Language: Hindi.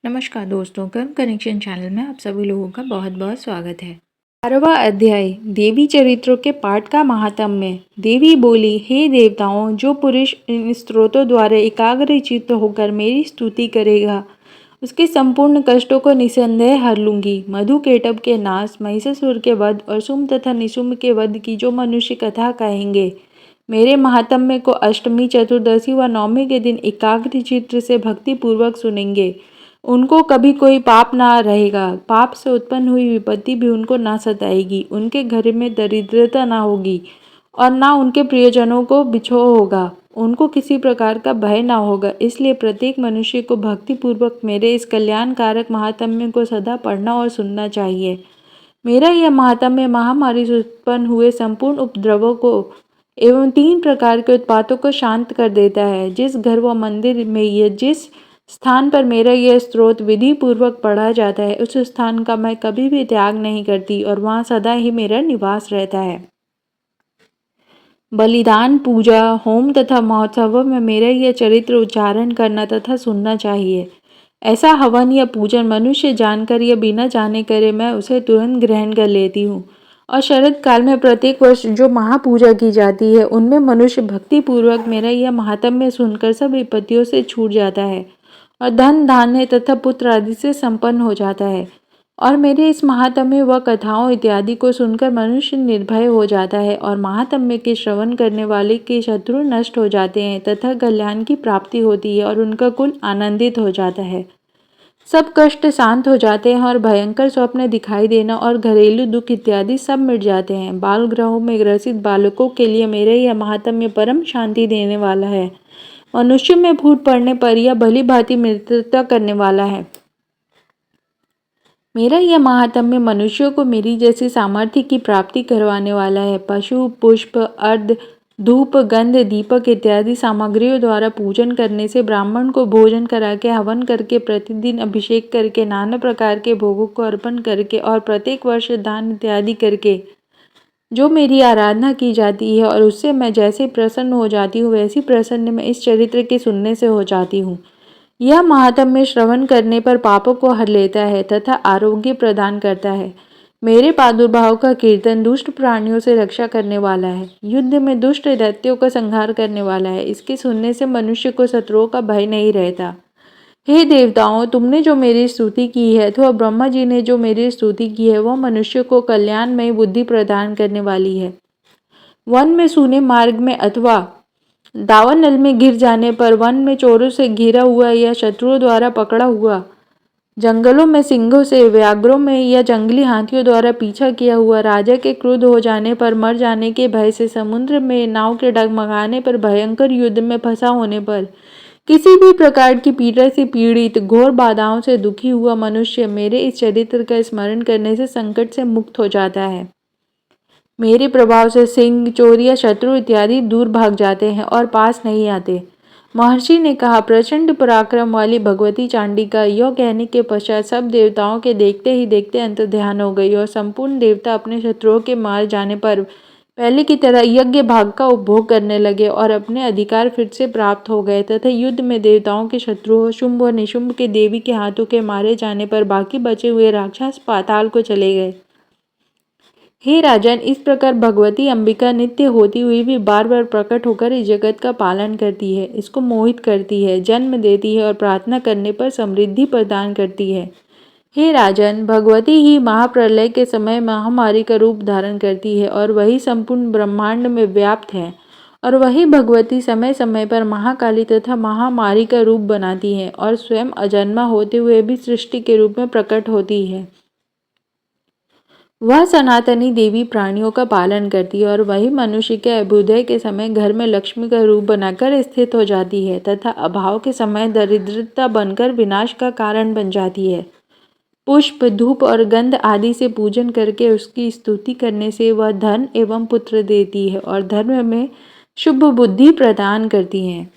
नमस्कार दोस्तों, कर्म कनेक्शन चैनल में आप सभी लोगों का बहुत बहुत स्वागत है। 12वां अध्याय देवी चरित्रों के पाठ का महात्म्य। देवी बोली, हे देवताओं, जो पुरुष इन स्तोत्रों द्वारा एकाग्रचित्त होकर मेरी स्तुति करेगा, उसके संपूर्ण कष्टों को निसंदेह हर लूंगी। मधुकेटभ के नाश, महिषासुर के वध और शुंभ तथा निशुंभ के वध की जो मनुष्य कथा कहेंगे, मेरे महात्म्य को अष्टमी, चतुर्दशी व नवमी के दिन एकाग्र चित्त से भक्ति पूर्वक सुनेंगे, उनको कभी कोई पाप ना रहेगा। पाप से उत्पन्न हुई विपत्ति भी उनको ना सताएगी। उनके घर में दरिद्रता ना होगी और ना उनके प्रियजनों को बिछोह होगा। उनको किसी प्रकार का भय ना होगा। इसलिए प्रत्येक मनुष्य को भक्ति पूर्वक मेरे इस कल्याणकारक महात्म्य को सदा पढ़ना और सुनना चाहिए। मेरा यह महात्म्य महामारी से उत्पन्न हुए संपूर्ण उपद्रवों को एवं 3 प्रकार के उत्पातों को शांत कर देता है। जिस घर व मंदिर में यह जिस स्थान पर मेरा यह स्तोत्र विधि पूर्वक पढ़ा जाता है, उस स्थान का मैं कभी भी त्याग नहीं करती और वहाँ सदा ही मेरा निवास रहता है। बलिदान, पूजा, होम तथा महोत्सवों में मेरा यह चरित्र उच्चारण करना तथा सुनना चाहिए। ऐसा हवन या पूजन मनुष्य जानकर या बिना जाने करे, मैं उसे तुरंत ग्रहण कर लेती हूँ। और शरद काल में प्रत्येक वर्ष जो महापूजा की जाती है, उनमें मनुष्य भक्ति पूर्वक मेरा यह महात्म्य सुनकर सब विपत्तियों से छूट जाता है और धन, धान्य तथा पुत्र आदि से संपन्न हो जाता है। और मेरे इस महात्म्य व कथाओं इत्यादि को सुनकर मनुष्य निर्भय हो जाता है और महात्म्य के श्रवण करने वाले के शत्रु नष्ट हो जाते हैं तथा कल्याण की प्राप्ति होती है और उनका कुल आनंदित हो जाता है। सब कष्ट शांत हो जाते हैं और भयंकर स्वप्न दिखाई देना और घरेलू दुख इत्यादि सब मिट जाते हैं। बाल ग्रहों में ग्रसित बालकों के लिए मेरे यह महात्म्य परम शांति देने वाला है। मनुष्य में फूट पड़ने पर यह भली भांति मृत्यु करने वाला है। मेरा यह महात्म्य मनुष्यों को मेरी जैसी सामर्थ्य की प्राप्ति करवाने वाला है। पशु, पुष्प, अर्ध, धूप, गंध, दीपक इत्यादि सामग्रियों द्वारा पूजन करने से, ब्राह्मण को भोजन करा के, हवन करके, प्रतिदिन अभिषेक करके, नाना प्रकार के भोगों को अर्पण करके और प्रत्येक वर्ष दान इत्यादि करके जो मेरी आराधना की जाती है और उससे मैं जैसे प्रसन्न हो जाती हूँ, वैसी प्रसन्न मैं इस चरित्र के सुनने से हो जाती हूँ। यह महात्म्य श्रवण करने पर पापों को हर लेता है तथा आरोग्य प्रदान करता है। मेरे प्रादुर्भाव का कीर्तन दुष्ट प्राणियों से रक्षा करने वाला है। युद्ध में दुष्ट दैत्यों का संहार करने वाला है। इसके सुनने से मनुष्य को शत्रुओं का भय नहीं रहता। हे देवताओं, तुमने जो मेरी स्तुति की है अथवा ब्रह्मा जी ने जो मेरी स्तुति की है, वह मनुष्य को कल्याणमय बुद्धि प्रदान करने वाली है। वन में सूने मार्ग में अथवा दावानल में गिर जाने पर, वन में चोरों से घिरा हुआ या शत्रुओं द्वारा पकड़ा हुआ, जंगलों में सिंहों से, व्याघ्रों में या जंगली हाथियों द्वारा पीछा किया हुआ, राजा के क्रुद्ध हो जाने पर, मर जाने के भय से, समुद्र में नाव के डगमगाने पर, भयंकर युद्ध में फंसा होने पर, किसी भी प्रकार की पीड़ा से पीड़ित, घोर बाधाओं से दुखी हुआ मनुष्य मेरे इस चरित्र का स्मरण करने से संकट से मुक्त हो जाता है। मेरे प्रभाव से सिंह, चोर या शत्रु इत्यादि दूर भाग जाते हैं और पास नहीं आते। महर्षि ने कहा, प्रचंड पराक्रम वाली भगवती चांडिका यह कहने के पश्चात सब देवताओं के देखते ही देखते अंत ध्यान हो गई और संपूर्ण देवता अपने शत्रुओं के मार जाने पर पहले की तरह यज्ञ भाग का उपभोग करने लगे और अपने अधिकार फिर से प्राप्त हो गए तथा युद्ध में देवताओं के शत्रुओं शुंभ और निशुंभ के देवी के हाथों के मारे जाने पर बाकी बचे हुए राक्षस पाताल को चले गए। हे राजन, इस प्रकार भगवती अंबिका नित्य होती हुई भी बार बार प्रकट होकर इस जगत का पालन करती है, इसको मोहित करती है, जन्म देती है और प्रार्थना करने पर समृद्धि प्रदान करती है। हे राजन, भगवती ही महाप्रलय के समय महामारी का रूप धारण करती है और वही संपूर्ण ब्रह्मांड में व्याप्त है और वही भगवती समय समय पर महाकाली तथा महामारी का रूप बनाती है और स्वयं अजन्मा होते हुए भी सृष्टि के रूप में प्रकट होती है। वह सनातनी देवी प्राणियों का पालन करती है और वही मनुष्य के अभ्युदय के समय घर में लक्ष्मी का रूप बनाकर स्थित हो जाती है तथा अभाव के समय दरिद्रता बनकर विनाश का कारण बन जाती है। पुष्प, धूप और गंध आदि से पूजन करके उसकी स्तुति करने से वह धन एवं पुत्र देती है और धर्म में शुभ बुद्धि प्रदान करती है।